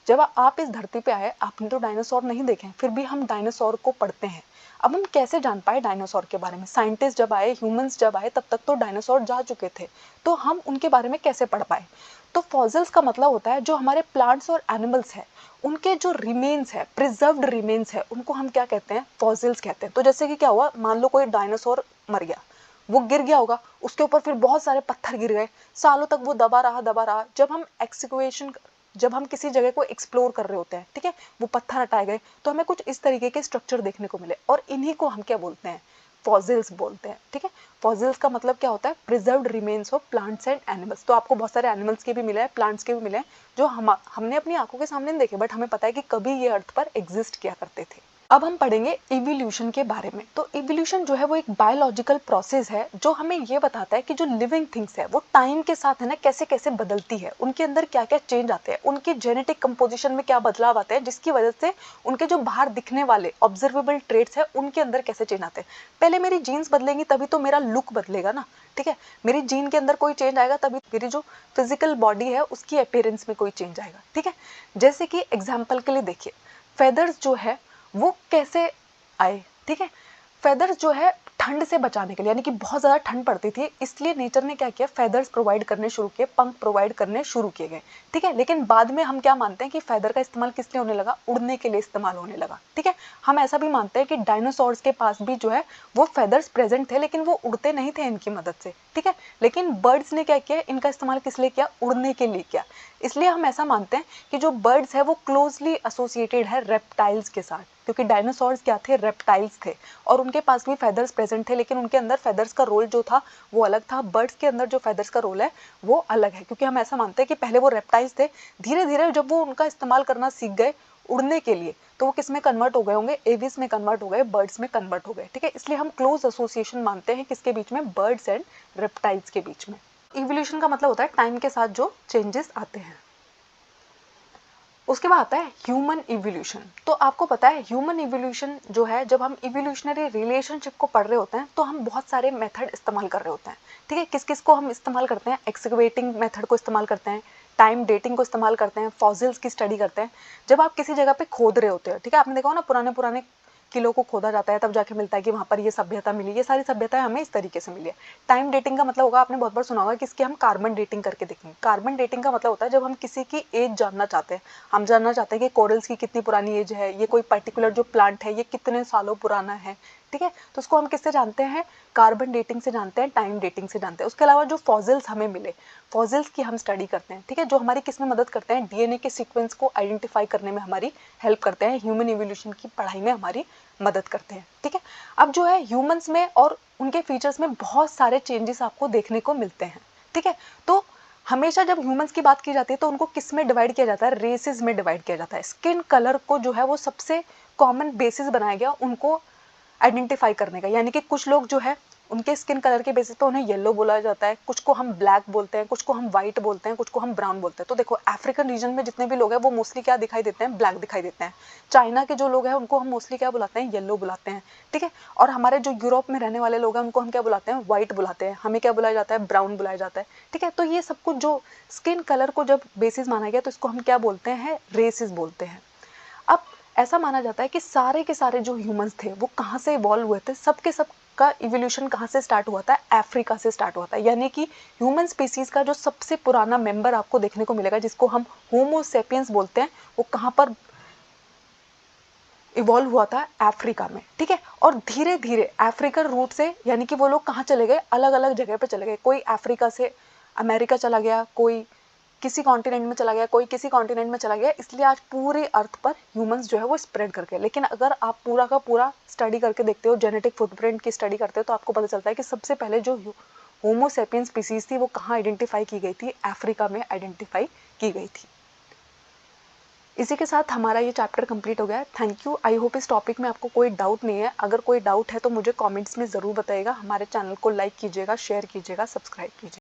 जब आप इस धरती पे आए आपने तो डायनासोर नहीं देखे, फिर भी हम डायनासोर को पढ़ते हैं। अब हम कैसे जान पाए डायनासोर के बारे में, साइंटिस्ट जब आए, ह्यूमंस जब आए, तब तक तो डायनासोर जा चुके थे, तो हम उनके बारे में कैसे पढ़ पाए। तो फॉसिल्स का मतलब होता है जो हमारे प्लांट्स और एनिमल्स हैं उनके जो रिमेन्स है, प्रिजर्व्ड रिमेन्स है, उनको हम क्या कहते हैं, फॉसिल्स कहते हैं। तो जैसे कि क्या हुआ, मान लो कोई डायनासोर मर गया, वो गिर गया होगा, उसके ऊपर फिर बहुत सारे पत्थर गिर गए, सालों तक वो दबा रहा। जब हम किसी जगह को एक्सप्लोर कर रहे होते हैं, ठीक है, वो पत्थर हटाए गए तो हमें कुछ इस तरीके के स्ट्रक्चर देखने को मिले, और इन्हीं को हम क्या बोलते हैं, फॉसिल्स बोलते हैं, ठीक है। फॉसिल्स का मतलब क्या होता है, preserved remains of plants and animals. तो आपको बहुत सारे एनिमल्स के भी मिले हैं, प्लांट्स के भी मिले हैं, जो हमने अपनी आंखों के सामने नहीं देखे, बट हमें पता है कि कभी ये अर्थ पर एग्जिस्ट किया करते थे। अब हम पढ़ेंगे इवोल्यूशन के बारे में। तो इवोल्यूशन जो है वो एक बायोलॉजिकल प्रोसेस है जो हमें ये बताता है कि जो लिविंग थिंग्स है वो टाइम के साथ है ना कैसे कैसे बदलती है, उनके अंदर क्या क्या चेंज आते हैं, उनके जेनेटिक कंपोजिशन में क्या बदलाव आते हैं, जिसकी वजह से उनके जो बाहर दिखने वाले ऑब्जर्वेबल ट्रेट्स है उनके अंदर कैसे चेंज आते हैं। पहले मेरी जीन्स बदलेंगी तभी तो मेरा लुक बदलेगा ना, ठीक है। मेरी जीन के अंदर कोई चेंज आएगा तभी मेरी जो फिजिकल बॉडी है उसकी अपीयरेंस में कोई चेंज आएगा, ठीक है। जैसे कि एग्जाम्पल के लिए देखिए, फेदर्स जो है वो कैसे आए, ठीक है। फेदर्स जो है ठंड से बचाने के लिए, यानी कि बहुत ज़्यादा ठंड पड़ती थी, इसलिए नेचर ने क्या किया, फेदर्स प्रोवाइड करने शुरू किए, पंख प्रोवाइड करने शुरू किए गए, ठीक है। लेकिन बाद में हम क्या मानते हैं कि फेदर का इस्तेमाल किस लिए होने लगा, उड़ने के लिए इस्तेमाल होने लगा, ठीक है। हम ऐसा भी मानते हैं कि डायनासोर्स के पास भी जो है वो फेदर्स प्रेजेंट थे, लेकिन वो उड़ते नहीं थे इनकी मदद से, ठीक है। लेकिन बर्ड्स ने क्या किया, इनका इस्तेमाल किस लिए किया, उड़ने के लिए किया। इसलिए हम ऐसा मानते हैं कि जो बर्ड्स है वो क्लोजली एसोसिएटेड है रेप्टाइल्स के साथ, क्योंकि डायनासोर्स क्या थे, रेप्टाइल्स थे, और उनके पास भी फेदर्स प्रेजेंट थे, लेकिन उनके अंदर फेदर्स का रोल जो था वो अलग था। बर्ड्स के अंदर जो फेदर्स का रोल है वो अलग है, क्योंकि हम ऐसा मानते हैं कि पहले वो रेप्टाइल्स थे, धीरे धीरे जब वो उनका इस्तेमाल करना सीख गए उड़ने के लिए, तो वो किस में कन्वर्ट हो गए होंगे, एविस में कन्वर्ट हो गए, बर्ड्स में कन्वर्ट हो गए, ठीक है। इसलिए हम क्लोज एसोसिएशन मानते हैं किसके बीच में, बर्ड्स एंड रेप्टाइल्स के बीच में। इवोल्यूशन का मतलब होता है टाइम के साथ जो चेंजेस आते हैं। उसके बाद आता है ह्यूमन इवोल्यूशन। तो आपको पता है ह्यूमन इवोल्यूशन जो है, जब हम इवोल्यूशनरी रिलेशनशिप को पढ़ रहे होते हैं तो हम बहुत सारे मेथड इस्तेमाल कर रहे होते हैं, ठीक है। किस किस को हम इस्तेमाल करते हैं, एक्सकवेटिंग मेथड को इस्तेमाल करते हैं, टाइम डेटिंग को इस्तेमाल करते हैं, फॉसिल्स की स्टडी करते हैं। जब आप किसी जगह पे खोद रहे होते हो, ठीक है, आपने देखा हो ना पुराने पुराने किलों को खोदा जाता है, तब जाके मिलता है कि वहाँ पर ये सभ्यता मिली, ये सारी सभ्यताएं हमें इस तरीके से मिली है। टाइम डेटिंग का मतलब होगा, आपने बहुत बार सुना होगा कि इसकी हम कार्बन डेटिंग करके देखेंगे। कार्बन डेटिंग का मतलब होता है जब हम किसी की एज जानना चाहते हैं, हम जानना चाहते हैं कि कोरल्स की कितनी पुरानी एज है, ये कोई पर्टिकुलर जो प्लांट है ये कितने सालों पुराना है, ठीक है। तो उसको हम किससे जानते हैं, कार्बन डेटिंग से जानते हैं, टाइम डेटिंग से जानते हैं। उसके अलावा जो फॉसिल्स हमें मिले, फॉसिल्स की हम स्टडी करते हैं, ठीक है, जो हमारी किस में मदद करते हैं, डीएनए के सीक्वेंस को आइडेंटिफाई करने में हमारी हेल्प करते हैं, ह्यूमन इवोल्यूशन की पढ़ाई में हमारी मदद करते हैं, ठीक है। अब जो है ह्यूमंस में और उनके फीचर्स में बहुत सारे चेंजेस आपको देखने को मिलते हैं, ठीक है। तो हमेशा जब ह्यूमंस की बात की जाती है तो उनको किस में डिवाइड किया जाता है, रेसेस में डिवाइड किया जाता है। स्किन कलर को जो है वो सबसे कॉमन बेसिस बनाया गया उनको आइडेंटिफाई करने का, यानी कि कुछ लोग जो है उनके स्किन कलर के बेसिस पे उन्हें येलो बोला जाता है, कुछ को हम ब्लैक बोलते हैं, कुछ को हम वाइट बोलते हैं, कुछ को हम ब्राउन बोलते हैं। तो देखो अफ्रीकन रीजन में जितने भी लोग हैं वो मोस्टली क्या दिखाई देते हैं, ब्लैक दिखाई देते हैं। चाइना के जो लोग हैं उनको हम मोस्टली क्या बुलाते हैं, येलो बुलाते हैं, ठीक है। और हमारे जो यूरोप में रहने वाले लोग हैं उनको हम क्या बुलाते हैं, व्हाइट बुलाते हैं, हमें क्या बुलाया जाता है, ब्राउन बुलाया जाता है, ठीक है। तो ये सब कुछ जो स्किन कलर को जब बेसिस माना गया तो इसको हम क्या बोलते हैं, रेसिस बोलते हैं। अब ऐसा माना जाता है कि सारे के सारे जो ह्यूमंस थे वो कहाँ से इवॉल्व हुए थे, सबके सब का इवोल्यूशन कहाँ से स्टार्ट हुआ था, अफ्रीका से स्टार्ट हुआ था। यानी कि ह्यूमन स्पीसीज का जो सबसे पुराना मेंबर आपको देखने को मिलेगा, जिसको हम होमो सेपियंस बोलते हैं, वो कहाँ पर इवॉल्व हुआ था, अफ्रीका में, ठीक है। और धीरे धीरे अफ्रीकन रूट से, यानी कि वो लोग कहाँ चले गए, अलग अलग जगह पे चले गए। कोई अफ्रीका से अमेरिका चला गया, कोई किसी कॉन्टिनेंट में चला गया, कोई किसी कॉन्टिनेंट में चला गया। इसलिए आज पूरे अर्थ पर ह्यूमंस जो है वो स्प्रेड करके, लेकिन अगर आप पूरा का पूरा स्टडी करके देखते हो, जेनेटिक फुटप्रिंट की स्टडी करते हो, तो आपको पता चलता है कि सबसे पहले जो होमो सेपियंस स्पीसीज थी वो कहाँ आइडेंटिफाई की गई थी, अफ्रीका में आइडेंटिफाई की गई थी। इसी के साथ हमारा ये चैप्टर कंप्लीट हो गया है। Thank you. आई होप इस टॉपिक में आपको कोई डाउट नहीं है। अगर कोई डाउट है तो मुझे कमेंट्स में ज़रूर बताइएगा। हमारे चैनल को लाइक कीजिएगा, शेयर कीजिएगा, सब्सक्राइब कीजिएगा।